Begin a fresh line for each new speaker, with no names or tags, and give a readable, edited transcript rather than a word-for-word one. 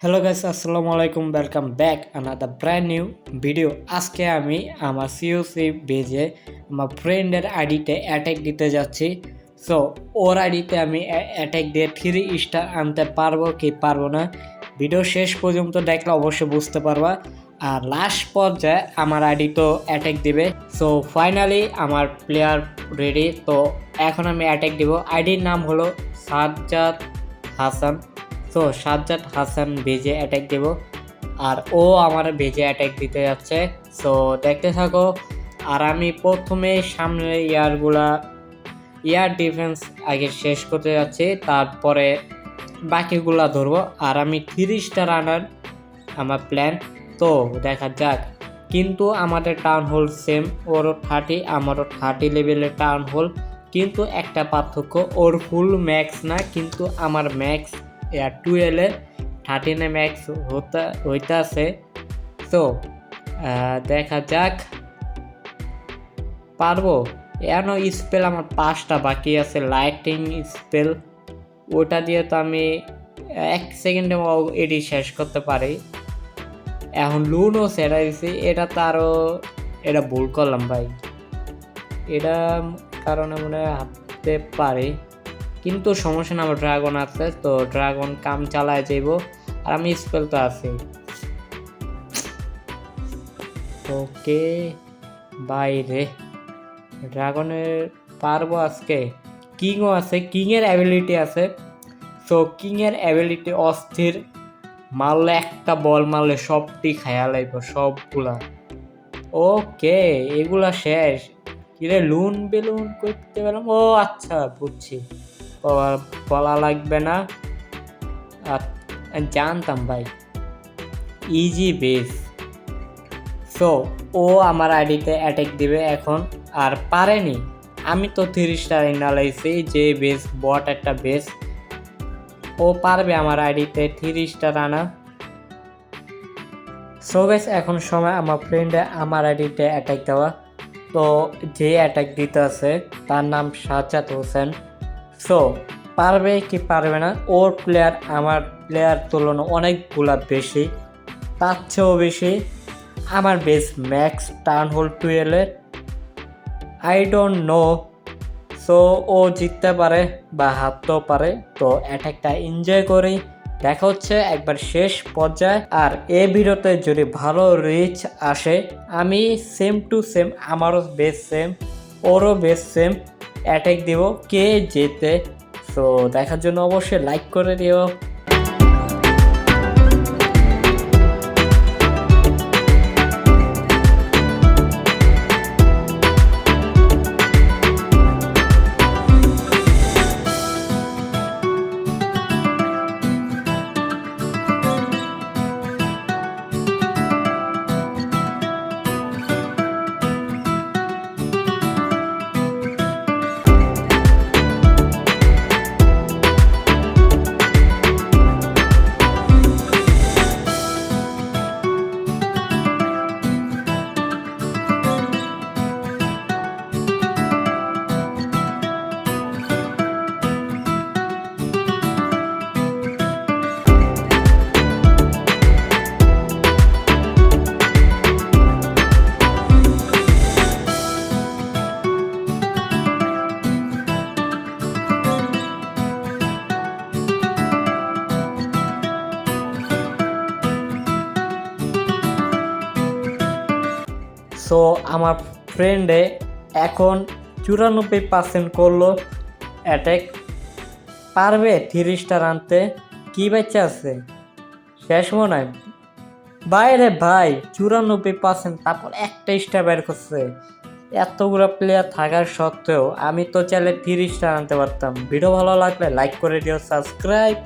Hello guys, আসসালামু আলাইকুম। Welcome back another brand new video. আজকে আমি আমার সিওসি বেজে আমার ফ্রেন্ডের আইডিতে অ্যাটাক দিতে যাচ্ছি। সো ওর আইডিতে আমি অ্যাটাক দিয়ে 3 স্টার আনতে পারবো কি পারবো না, ভিডিও শেষ পর্যন্ত দেখলে অবশ্যই বুঝতে পারবা। আর লাস্ট পর্যায়ে আমার আইডি তো অ্যাটাক দিবে। সো ফাইনালি আমার প্লেয়ার রেডি। তো এখন আমি অ্যাটাক দিব। আইডির নাম হলো সাজ্জাদ হাসান। তো সাজ্জাদ হাসান বেজে অ্যাটাক দেব, আর ও আমার বেজে অ্যাটাক দিতে যাচ্ছে। সো দেখতে থাকো। আর আমি প্রথমে সামনের এয়ার ডিফেন্স আগে শেষ করতে যাচ্ছি, তারপরে বাকিগুলা ধরবো। আর আমি 3 স্টার আনার আমার প্ল্যান। তো দেখা যাক। কিন্তু আমাদের টাউন হোল সেম, ওরও 30 আমারও 30 লেভেলের টাউন হোল, কিন্তু একটা পার্থক্য, ওর ফুল ম্যাক্স না, কিন্তু আমার ম্যাক্স 12 13 ম্যাক্স হইতে আছে। তো দেখা যাক পারবো। এখনো স্পেল আমার 5টা বাকি আছে, লাইটিং স্পেল, ওটা দিয়ে তো আমি 1 সেকেন্ডে এটি শেষ করতে পারি। এখন লুনও সেরা দিছি, এটা তো আরও এটা ভুল করলাম ভাই, এটা কারণে মনে হয় হাঁটতে পারি, কিন্তু সমস্যা না, আমার ড্রাগন আছে, তো ড্রাগন কাম চালায় যাইব। আর আমি স্পেল তো আছি। ওকে বাইরে ড্রাগনের পারবো আজকে। কিংও আছে, কিংয়ের অ্যাবিলিটি আছে। সো কিংয়ের অ্যাবিলিটি অস্থির, মারলে একটা বল মারলে সবটি খায়া লাগব সবগুলা। ওকে এগুলা শেষ। কিরে লুন বেলুন করতে পেলাম। ও আচ্ছা বুঝছি, বলা লাগবে না, জানতাম ভাই। Easy base. সো ও আমার আইডিতে অ্যাটাক দিবে এখন। আর পারেনি, আমি তো 3 স্টার নালাইছি, যে বেস বট একটা বেস, ও পারবে আমার আইডিতে 3 স্টার আনা। সো গাইস এখন সময় আমার ফ্রেন্ডে আমার আইডিতে অ্যাটাক দেওয়া। তো যে অ্যাটাক দিতে আছে তার নাম সাজ্জাদ হোসেন। সো পারবে কি পারবে না, ওর প্লেয়ার আমার প্লেয়ার তুলনা অনেকগুলা বেশি, তার চেয়েও বেশি। আমার base max town hall 12 I don't know. So ও জিততে পারে বা হারতেও পারে। তো অ্যাটাকটা এনজয় করি, দেখা হচ্ছে একবার শেষ পর্যায়ে। আর এই ভিডিওতে যদি ভালো রিচ আসে, আমি সেম টু সেম, আমারও বেস সেম, ওরও বেস সেম অ্যাটাক দিব, কে জেতে। সো দেখার জন্য অবশ্যই লাইক করে দিও। সো আমার ফ্রেন্ডে এখন 94% করলো অ্যাটাক, পারবে 3 স্টার আনতে। কি বাচ্চা আছে শেষ মনে হয় বাইরে ভাই, 94%, তারপর একটা স্টার বের করছে। এতগুলো প্লেয়ার থাকার সত্ত্বেও আমি তো চাইলে 3 স্টার আনতে পারতাম। ভিডিও ভালো লাগলে লাইক করে দিও, সাবস্ক্রাইব।